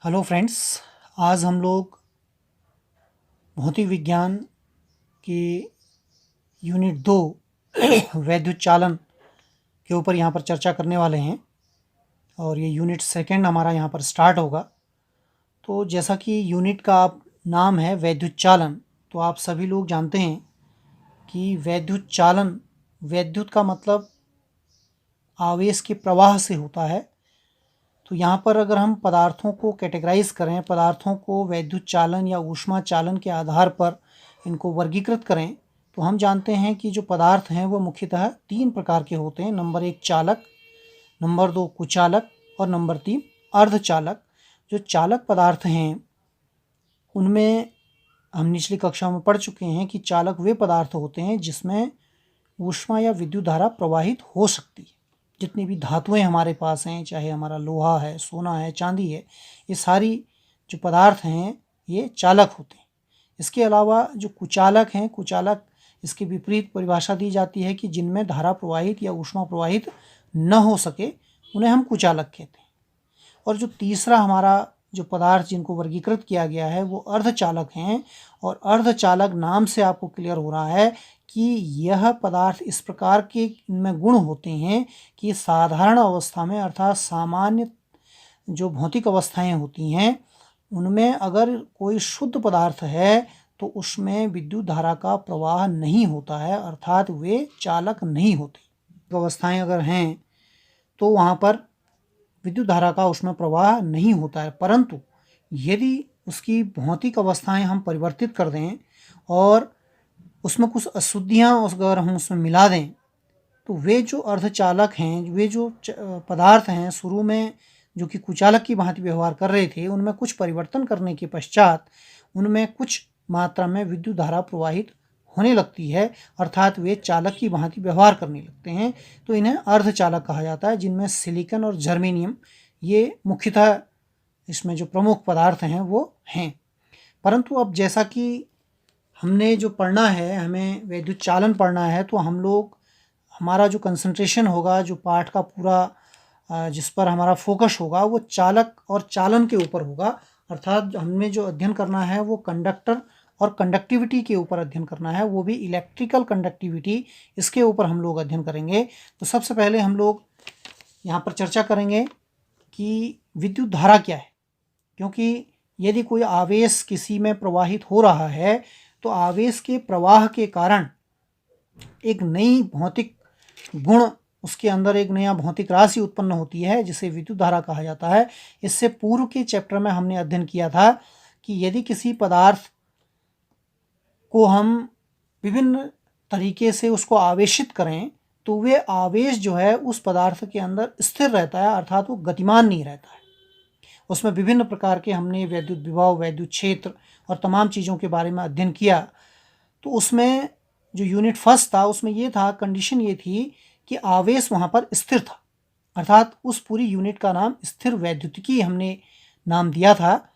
Hello friends. आज हम लोग भौतिक विज्ञान के यूनिट 2 वैद्युत चालन के ऊपर यहाँ पर चर्चा करने वाले हैं और ये यूनिट सेकंड हमारा यहाँ पर स्टार्ट होगा। तो जैसा कि यूनिट का आप नाम है वैद्युत चालन, तो आप सभी लोग जानते हैं कि वैद्युत चालन, वैद्युत का मतलब आवेश के प्रवाह से होता है। तो यहाँ पर अगर हम पदार्थों को कैटेगराइज करें, पदार्थों को वैद्युत चालन या ऊष्मा चालन के आधार पर इनको वर्गीकृत करें, तो हम जानते हैं कि जो पदार्थ हैं वो मुख्यतः 3 प्रकार के होते हैं। नंबर 1 चालक, नंबर 2 कुचालक और नंबर 3 अर्धचालक। जो चालक पदार्थ हैं उनमें हम निचली कक्षा में पढ़ चुके हैं कि चालक वे पदार्थ होते हैं जिसमें ऊष्मा या विद्युत धारा प्रवाहित हो सकती है। जितनी भी धातुएं हमारे पास हैं, चाहे हमारा लोहा है, सोना है, चांदी है, ये सारी जो पदार्थ हैं ये चालक होते हैं। इसके अलावा जो कुचालक हैं, कुचालक इसकी विपरीत परिभाषा दी जाती है कि जिनमें धारा प्रवाहित या ऊष्मा प्रवाहित न हो सके, उन्हें हम कुचालक कहते हैं। और जो तीसरा हमारा जो पदार्थ जिनको वर्गीकृत किया गया है वो अर्धचालक हैं। और अर्धचालक नाम से आपको क्लियर हो रहा है कि यह पदार्थ इस प्रकार के इनमें गुण होते हैं कि साधारण अवस्था में, अर्थात सामान्य जो भौतिक अवस्थाएं होती हैं उनमें अगर कोई शुद्ध पदार्थ है तो उसमें विद्युत धारा का प्रवाह नहीं होता है, अर्थात वे चालक नहीं होते। अवस्थाएं अगर हैं तो वहाँ पर विद्युत धारा का उसमें प्रवाह नहीं होता है। परंतु यदि उसकी भौतिक अवस्थाएं हम परिवर्तित कर दें और उसमें कुछ अशुद्धियाँ अगर हम उसमें मिला दें, तो वे जो अर्धचालक हैं, वे जो पदार्थ हैं शुरू में जो कि कुचालक की भांति व्यवहार कर रहे थे, उनमें कुछ परिवर्तन करने के पश्चात उनमें कुछ मात्रा में विद्युत धारा प्रवाहित होने लगती है, अर्थात वे चालक की भांति व्यवहार करने लगते हैं। तो इन्हें अर्धचालक कहा जाता है, जिनमें सिलिकॉन और जर्मेनियम ये मुख्यतः इसमें जो प्रमुख पदार्थ हैं वो हैं। परंतु अब जैसा कि हमने जो पढ़ना है, हमें विद्युत चालन पढ़ना है, तो हम लोग हमारा जो कंसंट्रेशन होगा, जो पाठ का पूरा जिस पर हमारा फोकस होगा वो चालक और चालन के ऊपर होगा। अर्थात हमें जो अध्ययन करना है वो कंडक्टर और कंडक्टिविटी के ऊपर अध्ययन करना है, वो भी इलेक्ट्रिकल कंडक्टिविटी, इसके ऊपर हम लोग अध्ययन करेंगे। तो सबसे पहले हम लोग यहाँ पर चर्चा करेंगे कि विद्युत धारा क्या है। क्योंकि यदि कोई आवेश किसी में प्रवाहित हो रहा है तो आवेश के प्रवाह के कारण एक नई भौतिक गुण, उसके अंदर एक नया भौतिक राशि उत्पन्न होती है जिसे विद्युत धारा कहा जाता है। इससे पूर्व के चैप्टर में हमने अध्ययन किया था कि यदि किसी पदार्थ को हम विभिन्न तरीके से उसको आवेशित करें तो वे आवेश जो है उस पदार्थ के अंदर स्थिर रहता है, अर्थात वो गतिमान नहीं रहता है। उसमें विभिन्न प्रकार के हमने वैद्युत विभव, वैद्युत क्षेत्र और तमाम चीज़ों के बारे में अध्ययन किया। तो उसमें जो यूनिट फर्स्ट था उसमें ये था, कंडीशन ये थी कि आवेश वहाँ पर स्थिर था, अर्थात उस पूरी यूनिट का नाम स्थिर वैद्युतिकी हमने नाम दिया था।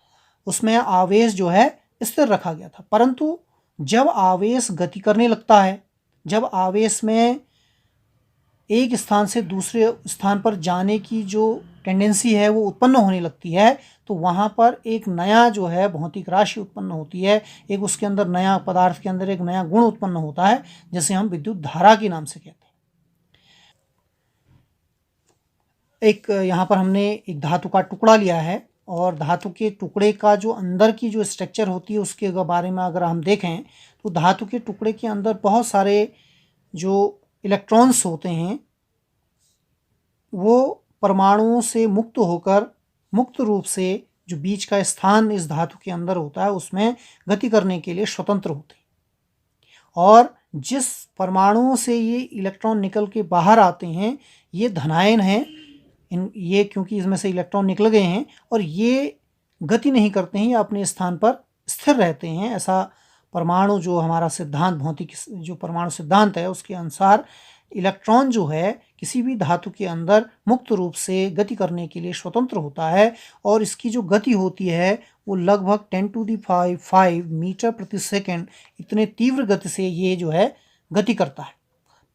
उसमें आवेश जो है स्थिर रखा गया था। परंतु जब आवेश गति करने लगता है, जब आवेश में एक स्थान से दूसरे स्थान पर जाने की जो टेंडेंसी है वो उत्पन्न होने लगती है, तो वहाँ पर एक नया जो है भौतिक राशि उत्पन्न होती है, एक उसके अंदर नया पदार्थ के अंदर एक नया गुण उत्पन्न होता है, जिसे हम विद्युत धारा के नाम से कहते हैं। एक यहाँ पर हमने एक धातु का टुकड़ा लिया है और धातु के टुकड़े का जो अंदर की जो स्ट्रक्चर होती है उसके बारे में अगर हम देखें तो धातु के टुकड़े के अंदर बहुत सारे जो इलेक्ट्रॉन्स होते हैं वो परमाणुओं से मुक्त होकर मुक्त रूप से जो बीच का स्थान इस धातु के अंदर होता है उसमें गति करने के लिए स्वतंत्र होते हैं। और जिस परमाणुओं से ये इलेक्ट्रॉन निकल के बाहर आते हैं ये धनायन हैं, ये क्योंकि इसमें से इलेक्ट्रॉन निकल गए हैं और ये गति नहीं करते हैं, ये अपने स्थान पर स्थिर रहते हैं। ऐसा परमाणु जो हमारा सिद्धांत, भौतिक जो परमाणु सिद्धांत है उसके अनुसार इलेक्ट्रॉन जो है किसी भी धातु के अंदर मुक्त रूप से गति करने के लिए स्वतंत्र होता है और इसकी जो गति होती है वो लगभग 10⁵ मीटर प्रति सेकंड, इतने तीव्र गति से ये जो है गति करता है।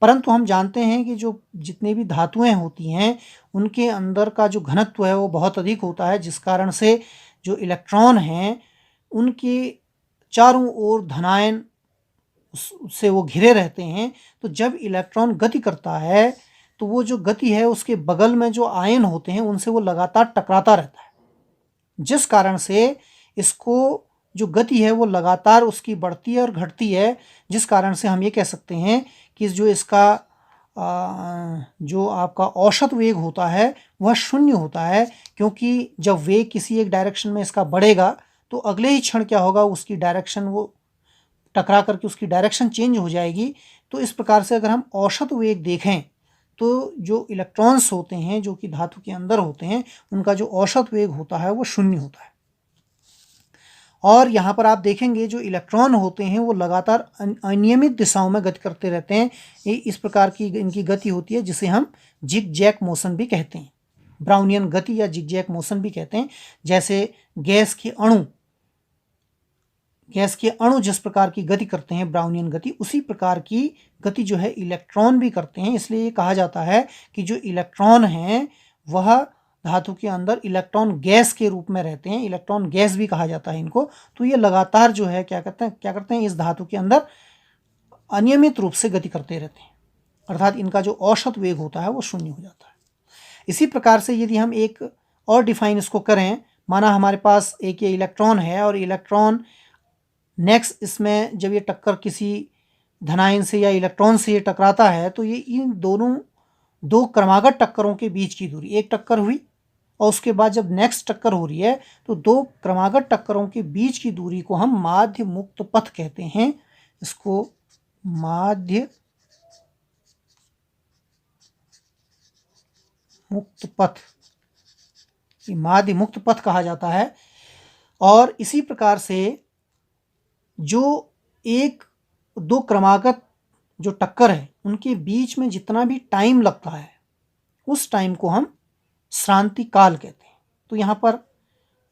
परंतु हम जानते हैं कि जो जितनी भी धातुएं होती हैं उनके अंदर का जो घनत्व है वो बहुत अधिक होता है, जिस कारण से जो इलेक्ट्रॉन हैं उनके चारों ओर धनायन उससे वो घिरे रहते हैं। तो जब इलेक्ट्रॉन गति करता है तो वो जो गति है उसके बगल में जो आयन होते हैं उनसे वो लगातार टकराता रहता है, जिस कारण से इसको जो गति है वो लगातार उसकी बढ़ती है और घटती है, जिस कारण से हम ये कह सकते हैं कि जो इसका जो आपका औसत वेग होता है वह शून्य होता है, क्योंकि जब वेग किसी एक डायरेक्शन में इसका बढ़ेगा तो अगले ही क्षण क्या होगा, उसकी डायरेक्शन वो टकरा करके उसकी डायरेक्शन चेंज हो जाएगी। तो इस प्रकार से अगर हम औसत वेग देखें तो जो इलेक्ट्रॉन्स होते हैं जो कि धातु के अंदर होते हैं उनका जो औसत वेग होता है वो शून्य होता है। और यहाँ पर आप देखेंगे जो इलेक्ट्रॉन होते हैं वो लगातार अनियमित दिशाओं में गति करते रहते हैं। ये इस प्रकार की इनकी गति होती है जिसे हम जिग जैग मोशन भी कहते हैं, ब्राउनियन गति या जिग जैग मोशन भी कहते हैं। जैसे गैस के अणु जिस प्रकार की गति करते हैं ब्राउनियन गति, उसी प्रकार की गति जो है इलेक्ट्रॉन भी करते हैं। इसलिए ये कहा जाता है कि जो इलेक्ट्रॉन हैं वह धातु के अंदर इलेक्ट्रॉन गैस के रूप में रहते हैं, इलेक्ट्रॉन गैस भी कहा जाता है इनको। तो ये लगातार जो है क्या करते हैं इस धातु के अंदर अनियमित रूप से गति करते रहते हैं, अर्थात इनका जो औसत वेग होता है वो शून्य हो जाता है। इसी प्रकार से यदि हम एक और डिफाइन इसको करें, माना हमारे पास एक ये इलेक्ट्रॉन है और इलेक्ट्रॉन नेक्स्ट इसमें जब ये टक्कर किसी धनायन से या इलेक्ट्रॉन से ये टकराता है तो ये इन दो क्रमागत टक्करों के बीच की दूरी, एक टक्कर हुई और उसके बाद जब नेक्स्ट टक्कर हो रही है तो दो क्रमागत टक्करों के बीच की दूरी को हम माध्य मुक्त पथ कहते हैं। इसको माध्य मुक्त पथ कहा जाता है। और इसी प्रकार से जो एक दो क्रमागत जो टक्कर है उनके बीच में जितना भी टाइम लगता है उस टाइम को हम श्रांति काल कहते हैं। तो यहाँ पर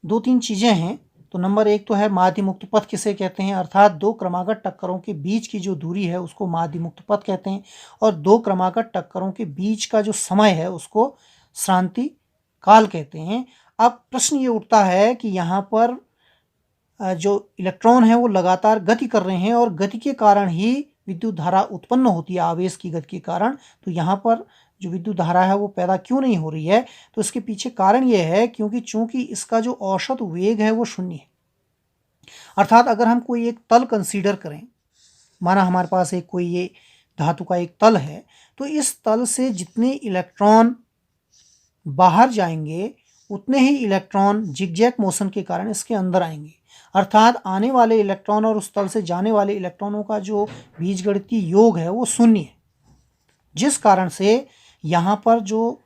दो तीन चीज़ें हैं। तो नंबर एक तो है माध्य मुक्त पथ किसे कहते हैं, अर्थात दो क्रमागत टक्करों के बीच की जो दूरी है उसको माध्य मुक्त पथ कहते हैं, और दो क्रमागत टक्करों के बीच का जो समय है उसको श्रांति काल कहते हैं। अब प्रश्न ये उठता है कि यहाँ पर जो इलेक्ट्रॉन है वो लगातार गति कर रहे हैं और गति के कारण ही विद्युत धारा उत्पन्न होती है, आवेश की गति के कारण। तो यहाँ पर जो विद्युत धारा है वो पैदा क्यों नहीं हो रही है, तो इसके पीछे कारण ये है क्योंकि चूंकि इसका जो औसत वेग है वो शून्य है। अर्थात अगर हम कोई एक तल कंसीडर करें, माना हमारे पास एक कोई ये धातु का एक तल है, तो इस तल से जितने इलेक्ट्रॉन बाहर जाएंगे उतने ही इलेक्ट्रॉन जिगजैग मोशन के कारण इसके अंदर आएंगे। अर्थात आने वाले इलेक्ट्रॉन और उस तल से जाने वाले इलेक्ट्रॉनों का जो बीजगणितीय योग है वो शून्य है, जिस कारण से यहाँ पर जो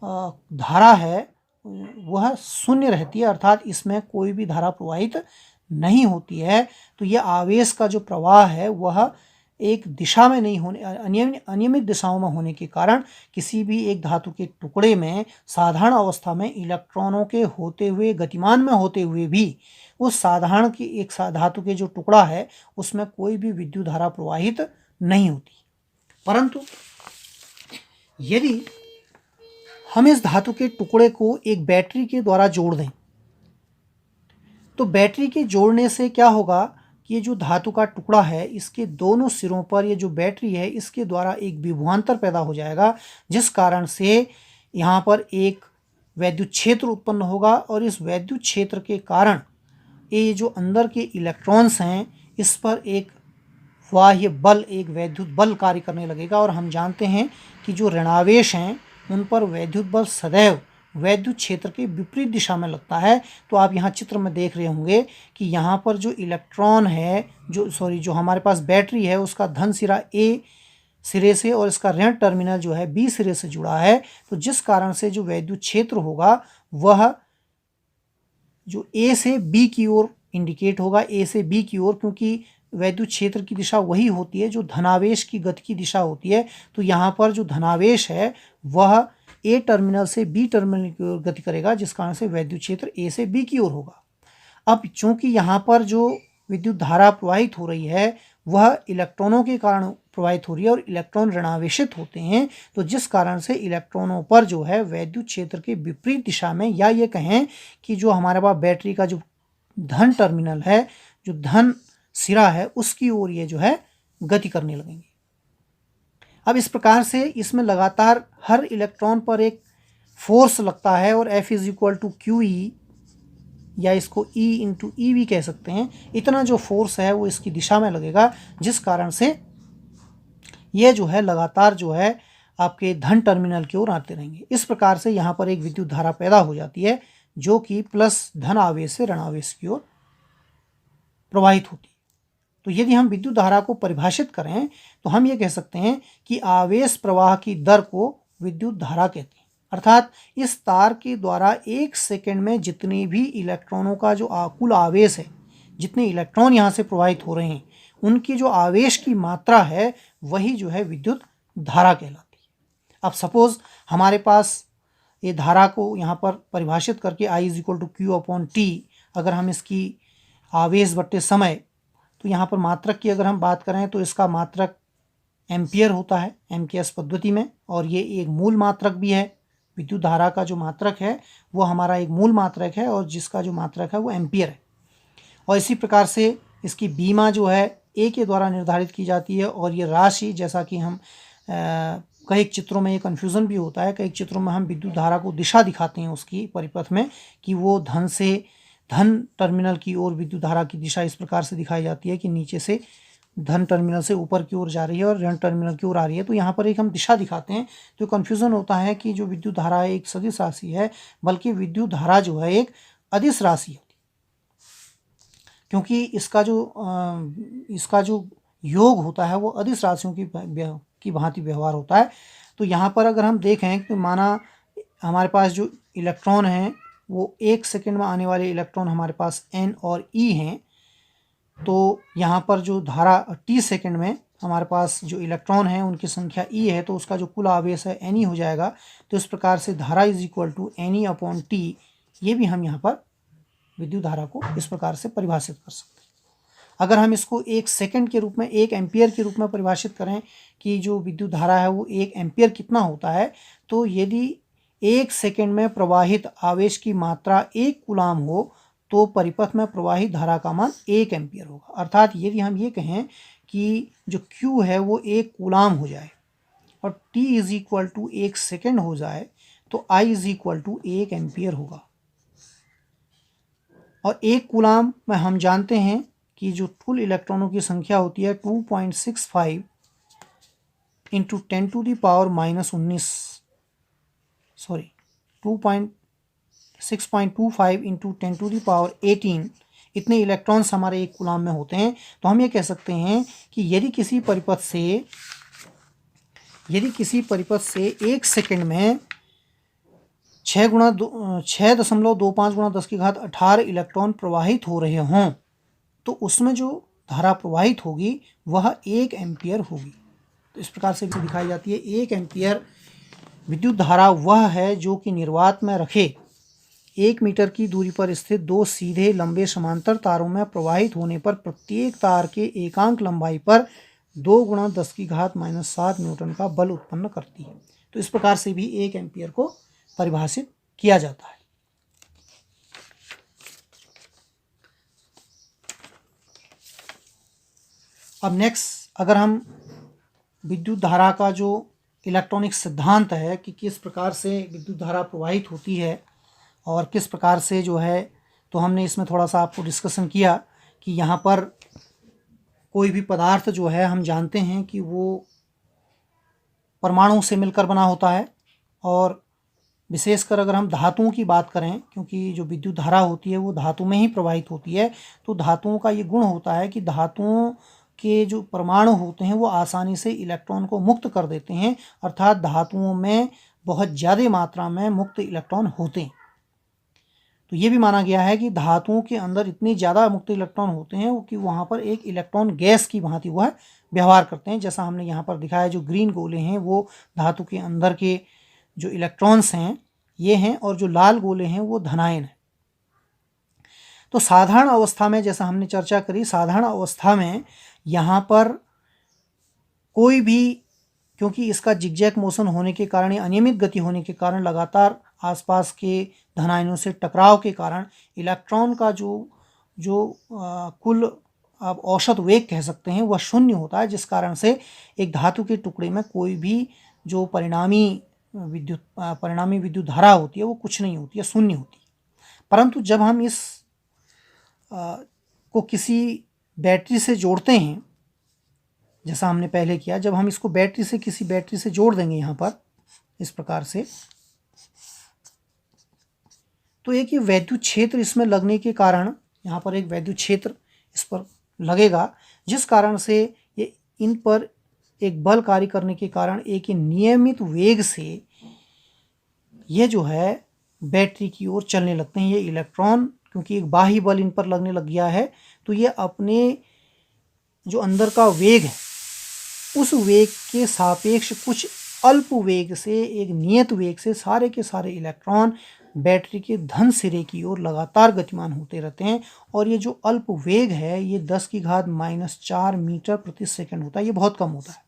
धारा है वह शून्य रहती है, अर्थात इसमें कोई भी धारा प्रवाहित नहीं होती है। तो यह आवेश का जो प्रवाह है वह एक दिशा में नहीं होने, अनियमित दिशाओं में होने के कारण किसी भी एक धातु के टुकड़े में साधारण अवस्था में इलेक्ट्रॉनों के होते हुए, गतिमान में होते हुए भी उस साधारण की एक धातु के जो टुकड़ा है उसमें कोई भी विद्युत धारा प्रवाहित नहीं होती। परंतु यदि हम इस धातु के टुकड़े को एक बैटरी के द्वारा जोड़ दें तो बैटरी के जोड़ने से क्या होगा कि ये जो धातु का टुकड़ा है इसके दोनों सिरों पर ये जो बैटरी है इसके द्वारा एक विभवांतर पैदा हो जाएगा, जिस कारण से यहाँ पर एक वैद्युत क्षेत्र उत्पन्न होगा और इस वैद्युत क्षेत्र के कारण ये जो अंदर के इलेक्ट्रॉन्स हैं इस पर एक बाह्य बल, एक वैद्युत बल कार्य करने लगेगा। और हम जानते हैं कि जो ऋणावेश हैं उन पर वैद्युत बल सदैव वैद्युत क्षेत्र के विपरीत दिशा में लगता है। तो आप यहाँ चित्र में देख रहे होंगे कि यहाँ पर जो इलेक्ट्रॉन है, जो हमारे पास बैटरी है उसका धन सिरा ए सिरे से और इसका ऋण टर्मिनल जो है बी सिरे से जुड़ा है। तो जिस कारण से जो वैद्युत क्षेत्र होगा वह जो ए से बी की ओर इंडिकेट होगा, ए से बी की ओर, क्योंकि वैद्युत क्षेत्र की दिशा वही होती है जो धनावेश की गति की दिशा होती है। तो यहाँ पर जो धनावेश है वह ए टर्मिनल से बी टर्मिनल की ओर गति करेगा, जिस कारण से वैद्युत क्षेत्र ए से बी की ओर होगा। अब चूंकि यहाँ पर जो विद्युत धारा प्रवाहित हो रही है वह इलेक्ट्रॉनों के कारण प्रवाहित हो रही है और इलेक्ट्रॉन ऋणावेशित होते हैं, तो जिस कारण से इलेक्ट्रॉनों पर जो है वैद्युत क्षेत्र के विपरीत दिशा में, या ये कहें कि जो हमारे पास बैटरी का जो धन टर्मिनल है, जो धन सिरा है, उसकी ओर ये जो है गति करने लगेंगे। अब इस प्रकार से इसमें लगातार हर इलेक्ट्रॉन पर एक फोर्स लगता है और F is equal to Q E, या इसको E इंटू ई भी कह सकते हैं। इतना जो फोर्स है वो इसकी दिशा में लगेगा, जिस कारण से ये जो है लगातार जो है आपके धन टर्मिनल की ओर आते रहेंगे। इस प्रकार से यहाँ पर एक विद्युत धारा पैदा हो जाती है जो कि प्लस धन आवेश से ऋण आवेश की ओर प्रवाहित होती है। तो यदि हम विद्युत धारा को परिभाषित करें तो हम ये कह सकते हैं कि आवेश प्रवाह की दर को विद्युत धारा कहते हैं। अर्थात इस तार के द्वारा 1 सेकंड में जितने भी इलेक्ट्रॉनों का जो कुल आवेश है, जितने इलेक्ट्रॉन यहाँ से प्रवाहित हो रहे हैं, उनकी जो आवेश की मात्रा है वही जो है विद्युत धारा कहलाती है। अब सपोज हमारे पास ये धारा को यहाँ पर परिभाषित करके I is equal to Q upon T, अगर हम इसकी आवेश बट्टे समय, तो यहाँ पर मात्रक की अगर हम बात करें तो इसका मात्रक एम्पियर होता है एमकेएस पद्धति में, और ये एक मूल मात्रक भी है। विद्युत धारा का जो मात्रक है वो हमारा एक मूल मात्रक है और जिसका जो मात्रक है वो एम्पियर है। और इसी प्रकार से इसकी बीमा जो है ए के द्वारा निर्धारित की जाती है, और ये राशि, जैसा कि हम कई चित्रों में ये कन्फ्यूज़न भी होता है, कई चित्रों में हम विद्युत धारा को दिशा दिखाते हैं उसकी परिपथ में कि वो धन से धन टर्मिनल की ओर विद्युत धारा की दिशा इस प्रकार से दिखाई जाती है कि नीचे से धन टर्मिनल से ऊपर की ओर जा रही है और ऋण टर्मिनल की ओर आ रही है। तो यहाँ पर एक हम दिशा दिखाते हैं, तो कन्फ्यूज़न होता है कि जो विद्युत धारा है एक सदिश राशि है, बल्कि विद्युत धारा जो है एक अदिश राशि होती है, क्योंकि इसका जो योग होता है वो अदिश राशियों की भांति व्यवहार होता है। तो यहाँ पर अगर हम देखें तो माना हमारे पास जो इलेक्ट्रॉन हैं वो 1 सेकंड में आने वाले इलेक्ट्रॉन हमारे पास N और E हैं, तो यहाँ पर जो धारा T सेकंड में हमारे पास जो इलेक्ट्रॉन हैं उनकी संख्या E है, तो उसका जो कुल आवेश है Ne हो जाएगा। तो इस प्रकार से धारा is equal to Ne upon T, ये भी हम यहाँ पर विद्युत धारा को इस प्रकार से परिभाषित कर सकते हैं। अगर हम इसको 1 सेकंड के रूप में 1 एम्पियर के रूप में परिभाषित करें कि जो विद्युत धारा है वो 1 एम्पियर कितना होता है, तो यदि 1 सेकंड में प्रवाहित आवेश की मात्रा 1 कूलाम हो तो परिपथ में प्रवाहित धारा का मान 1 एम्पियर होगा। अर्थात यदि हम ये कहें कि जो Q है वो 1 कूलाम हो जाए और T is equal to 1 second हो जाए तो I is equal to 1 ampere होगा। और 1 कूलाम में हम जानते हैं कि जो कुल इलेक्ट्रॉनों की संख्या होती है 2.65 into 10 to the power minus 19, sorry 6.25 into 10 to the power 18, इतने इलेक्ट्रॉन्स हमारे 1 कूलाम में होते हैं। तो हम ये कह सकते हैं कि यदि किसी परिपथ से 1 सेकंड में 6.25 गुणा 10 की घात 18 इलेक्ट्रॉन प्रवाहित हो रहे हों, तो उसमें जो धारा प्रवाहित होगी वह 1 एम्पियर होगी। तो इस प्रकार से दिखाई जाती है। 1 एम्पियर विद्युत धारा वह है जो कि निर्वात में रखे 1 मीटर की दूरी पर स्थित 2 सीधे लंबे समांतर तारों में प्रवाहित होने पर प्रत्येक तार के एकांक लंबाई पर 2 गुणा 10 की घात माइनस 7 न्यूटन का बल उत्पन्न करती है। तो इस प्रकार से भी 1 एम्पियर को परिभाषित किया जाता है। अब नेक्स्ट, अगर हम विद्युत धारा का जो इलेक्ट्रॉनिक सिद्धांत है कि किस प्रकार से विद्युत धारा प्रवाहित होती है और किस प्रकार से जो है, तो हमने इसमें थोड़ा सा आपको डिस्कशन किया कि यहाँ पर कोई भी पदार्थ जो है हम जानते हैं कि वो परमाणु से मिलकर बना होता है, और विशेषकर अगर हम धातुओं की बात करें, क्योंकि जो विद्युत धारा होती है वो धातु में ही प्रवाहित होती है, तो धातुओं का ये गुण होता है कि धातुओं के जो परमाणु होते हैं वो आसानी से इलेक्ट्रॉन को मुक्त कर देते हैं। अर्थात धातुओं में बहुत ज़्यादा मात्रा में मुक्त इलेक्ट्रॉन होते हैं। तो ये भी माना गया है कि धातुओं के अंदर इतनी ज़्यादा मुक्त इलेक्ट्रॉन होते हैं कि वहाँ पर एक इलेक्ट्रॉन गैस की भांति वह व्यवहार करते हैं। जैसा हमने यहाँ पर दिखाया, जो ग्रीन गोले हैं वो धातु के अंदर के जो इलेक्ट्रॉन्स हैं ये हैं, और जो लाल गोले हैं वो धनायन हैं। तो साधारण अवस्था में, जैसा हमने चर्चा करी, साधारण अवस्था में यहाँ पर कोई भी, क्योंकि इसका जिगजैग मोशन होने के कारण या अनियमित गति होने के कारण लगातार आसपास के धन आयनों से टकराव के कारण इलेक्ट्रॉन का कुल आप औसत वेग कह सकते हैं वह शून्य होता है, जिस कारण से एक धातु के टुकड़े में कोई भी जो परिणामी विद्युत धारा होती है वो कुछ नहीं होती है, शून्य होती है। परंतु जब हम इस को किसी बैटरी से जोड़ते हैं, जैसा हमने पहले किया, जब हम इसको किसी बैटरी से जोड़ देंगे यहाँ पर इस प्रकार से, तो एक ये वैद्युत क्षेत्र इसमें लगने के कारण, यहाँ पर एक वैद्युत क्षेत्र इस पर लगेगा, जिस कारण से ये इन पर एक बल कार्य करने के कारण एक नियमित वेग से ये जो है बैटरी की ओर चलने लगते हैं। ये इलेक्ट्रॉन, क्योंकि एक बाह्य बल इन पर लगने लग गया है, तो ये अपने जो अंदर का वेग है उस वेग के सापेक्ष कुछ अल्प वेग से, एक नियत वेग से सारे के सारे इलेक्ट्रॉन बैटरी के धन सिरे की ओर लगातार गतिमान होते रहते हैं। और ये जो अल्प वेग है ये 10⁻⁻⁴ मीटर प्रति सेकंड होता है, ये बहुत कम होता है।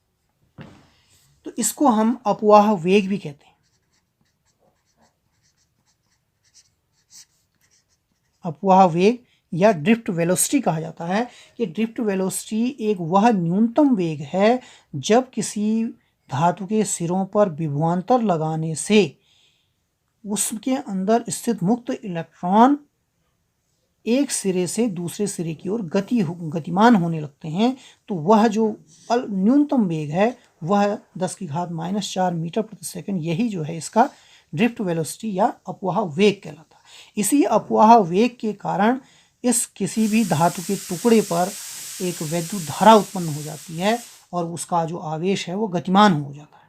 तो इसको हम अपवाह वेग भी कहते हैं। अपवाह वेग या ड्रिफ्ट वेलोसिटी कहा जाता है कि ड्रिफ्ट वेलोसिटी एक वह न्यूनतम वेग है जब किसी धातु के सिरों पर विभवांतर लगाने से उसके अंदर स्थित मुक्त इलेक्ट्रॉन एक सिरे से दूसरे सिरे की ओर गतिमान होने लगते हैं। तो वह जो न्यूनतम वेग है वह 10⁻⁻⁴ मीटर प्रति सेकंड, यही जो है इसका ड्रिफ्ट वेलोसिटी या अपवाह वेग कहलाता है। इसी अपवाह वेग के कारण इस किसी भी धातु के टुकड़े पर एक वैद्युत धारा उत्पन्न हो जाती है और उसका जो आवेश है वो गतिमान हो जाता है।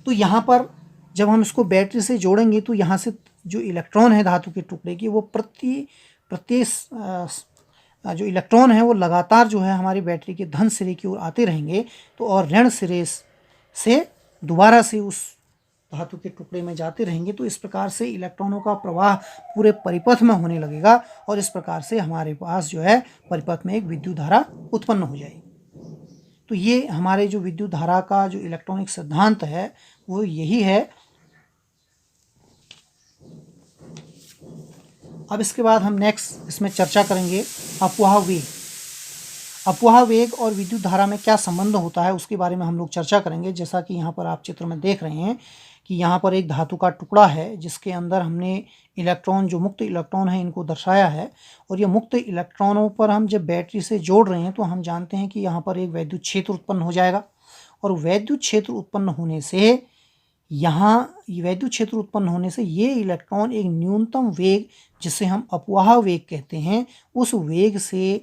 तो यहाँ पर जब हम इसको बैटरी से जोड़ेंगे तो यहाँ से जो इलेक्ट्रॉन है धातु के टुकड़े की, वो प्रत्येक जो इलेक्ट्रॉन है वो लगातार जो है हमारी बैटरी के धन सिरे की ओर आते रहेंगे, तो और ऋण सिरे से दोबारा से उस धातु के टुकड़े में जाते रहेंगे। तो इस प्रकार से इलेक्ट्रॉनों का प्रवाह पूरे परिपथ में होने लगेगा और इस प्रकार से हमारे पास जो है परिपथ में एक विद्युत धारा उत्पन्न हो जाएगी। तो ये हमारे जो विद्युत धारा का जो इलेक्ट्रॉनिक सिद्धांत है वो यही है। अब इसके बाद हम नेक्स्ट इसमें चर्चा करेंगे अपवाह वेग। अपवाह वेग और विद्युत धारा में क्या संबंध होता है उसके बारे में हम लोग चर्चा करेंगे। जैसा कि यहाँ पर आप चित्र में देख रहे हैं कि यहाँ पर एक धातु का टुकड़ा है जिसके अंदर हमने इलेक्ट्रॉन, जो मुक्त इलेक्ट्रॉन है, इनको दर्शाया है। और ये मुक्त इलेक्ट्रॉनों पर हम जब बैटरी से जोड़ रहे हैं तो हम जानते हैं कि यहाँ पर एक वैद्युत क्षेत्र उत्पन्न हो जाएगा और वैद्युत क्षेत्र उत्पन्न होने से ये इलेक्ट्रॉन एक न्यूनतम वेग, जिसे हम अपवाह वेग कहते हैं, उस वेग से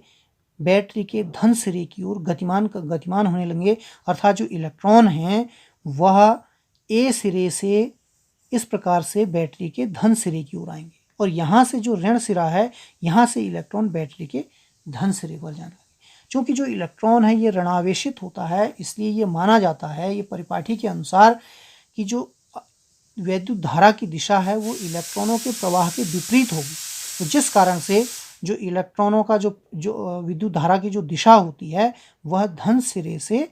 बैटरी के धन सिरे की ओर गतिमान होने लगेंगे। अर्थात जो इलेक्ट्रॉन हैं वह ए सिरे से इस प्रकार से बैटरी के धन सिरे की ओर आएंगे और यहाँ से जो ऋण सिरा है यहाँ से इलेक्ट्रॉन बैटरी के धन सिरे पर जाने लगेंगे। क्योंकि जो इलेक्ट्रॉन है ये ऋणावेशित होता है, इसलिए ये माना जाता है, ये परिपाठी के अनुसार, कि जो वैद्युत धारा की दिशा है वो इलेक्ट्रॉनों के प्रवाह के विपरीत होगी। तो जिस कारण से जो इलेक्ट्रॉनों का जो विद्युत धारा की जो दिशा होती है वह धन सिरे से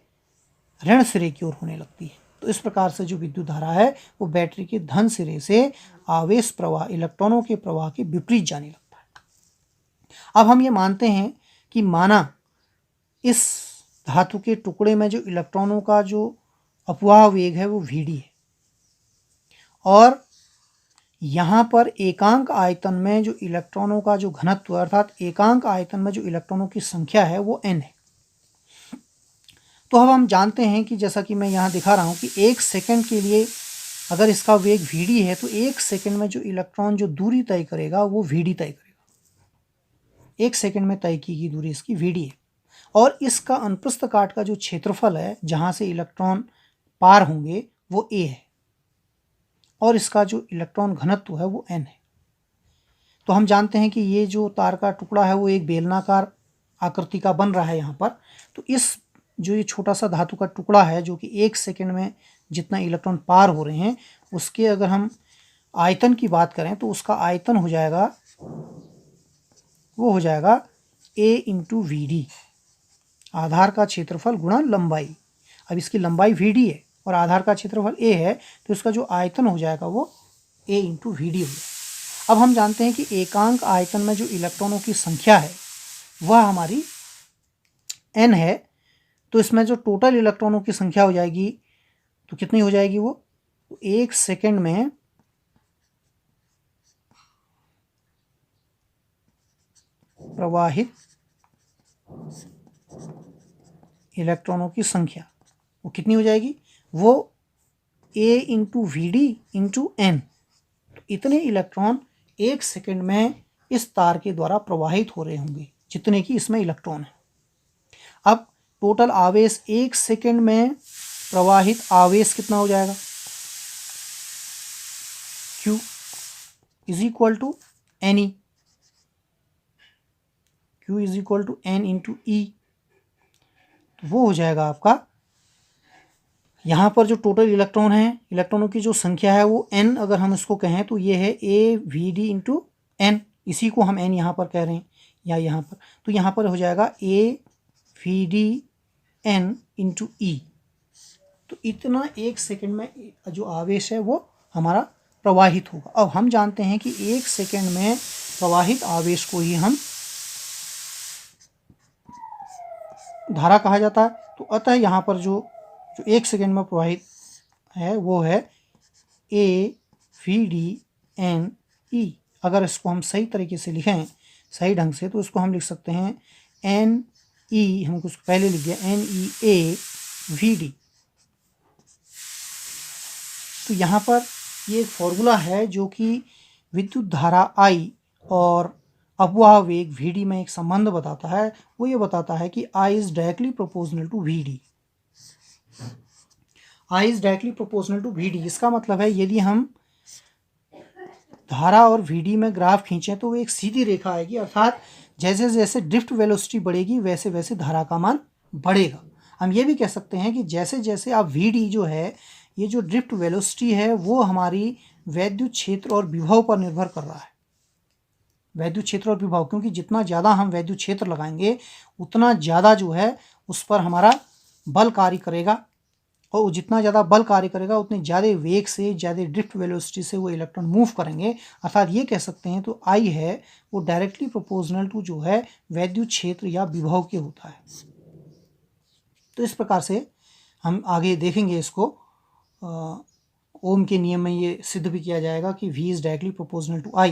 ऋण सिरे की ओर होने लगती है। तो इस प्रकार से जो विद्युत धारा है वो बैटरी के धन सिरे से आवेश प्रवाह, इलेक्ट्रॉनों के प्रवाह के विपरीत जाने लगता है। अब हम ये मानते हैं कि माना इस धातु के टुकड़े में जो इलेक्ट्रॉनों का जो अपवाह वेग है वो Vd है और यहाँ पर एकांक आयतन में जो इलेक्ट्रॉनों का जो घनत्व, अर्थात एकांक आयतन में जो इलेक्ट्रॉनों की संख्या है वो n है। तो अब हम जानते हैं कि जैसा कि मैं यहाँ दिखा रहा हूँ कि 1 सेकंड के लिए अगर इसका वेग Vd है तो 1 सेकंड में जो इलेक्ट्रॉन जो दूरी तय करेगा वो Vd तय करेगा। 1 सेकंड में तय की गई दूरी इसकी Vd है और इसका अनुप्रस्थ काट का जो क्षेत्रफल है जहाँ से इलेक्ट्रॉन पार होंगे वो a है और इसका जो इलेक्ट्रॉन घनत्व है वो n है। तो हम जानते हैं कि ये जो तार का टुकड़ा है वो एक बेलनाकार आकृति का बन रहा है यहाँ पर। तो इस जो ये छोटा सा धातु का टुकड़ा है जो कि 1 सेकंड में जितना इलेक्ट्रॉन पार हो रहे हैं, उसके अगर हम आयतन की बात करें तो उसका आयतन हो जाएगा, वो हो जाएगा a × Vd। आधार का क्षेत्रफल गुणा लंबाई। अब इसकी लंबाई VD है और आधार का क्षेत्रफल A है, तो इसका जो आयतन हो जाएगा वो A इंटू VD हो जाएगा। अब हम जानते हैं कि एकांक आयतन में जो इलेक्ट्रॉनों की संख्या है वह हमारी n है, तो इसमें जो टोटल इलेक्ट्रॉनों की संख्या हो जाएगी तो कितनी हो जाएगी वो, तो 1 सेकेंड में प्रवाहित इलेक्ट्रॉनों की संख्या वो कितनी हो जाएगी, वो A into VD into n। तो इतने इलेक्ट्रॉन 1 सेकेंड में इस तार के द्वारा प्रवाहित हो रहे होंगे जितने की इसमें इलेक्ट्रॉन है। अब टोटल आवेश 1 सेकेंड में प्रवाहित आवेश कितना हो जाएगा, Q is equal to NE, Q is equal to N into E। तो वो हो जाएगा आपका, यहाँ पर जो टोटल इलेक्ट्रॉन है, इलेक्ट्रॉनों की जो संख्या है वो n, अगर हम इसको कहें तो ये है AVD इंटू n, इसी को हम n यहाँ पर कह रहे हैं या यहाँ पर, तो यहाँ पर हो जाएगा AVD n इंटू E। तो इतना 1 सेकेंड में जो आवेश है वो हमारा प्रवाहित होगा। अब हम जानते हैं कि 1 सेकेंड में प्रवाहित आवेश को ही हम धारा कहा जाता है। तो अतः यहाँ पर जो 1 सेकेंड में प्रवाहित है वो है AVDNE। अगर इसको हम सही तरीके से लिखें, सही ढंग से, तो इसको हम लिख सकते हैं NE, हमको उसको पहले लिख दिया NEAVD। तो यहाँ पर ये एक फॉर्मूला है जो कि विद्युत धारा I और अपवाह वेग VD में एक संबंध बताता है। वो ये बताता है कि I is directly proportional to VD। I is directly proportional to VD, इसका मतलब है यदि हम धारा और VD में ग्राफ खींचें तो वो एक सीधी रेखा आएगी, अर्थात जैसे जैसे ड्रिफ्ट वेलोसिटी बढ़ेगी वैसे वैसे धारा का मान बढ़ेगा। हम ये भी कह सकते हैं कि जैसे जैसे आप VD जो है, ये जो ड्रिफ्ट वेलोसिटी है वो हमारी वैद्युत क्षेत्र और विभव पर निर्भर कर रहा है। वैद्युत क्षेत्र और विभव, क्योंकि जितना ज़्यादा हम वैद्युत क्षेत्र लगाएंगे उतना ज़्यादा जो है उस पर हमारा बल कार्य करेगा, और जितना ज़्यादा बल कार्य करेगा उतने ज़्यादा वेग से, ज़्यादा ड्रिफ्ट वेलोसिटी से वो इलेक्ट्रॉन मूव करेंगे। अर्थात ये कह सकते हैं तो I है वो डायरेक्टली प्रोपोर्शनल टू जो है वैद्युत क्षेत्र या विभव के होता है। तो इस प्रकार से हम आगे देखेंगे इसको, ओम के नियम में ये सिद्ध भी किया जाएगा कि V is directly proportional to I।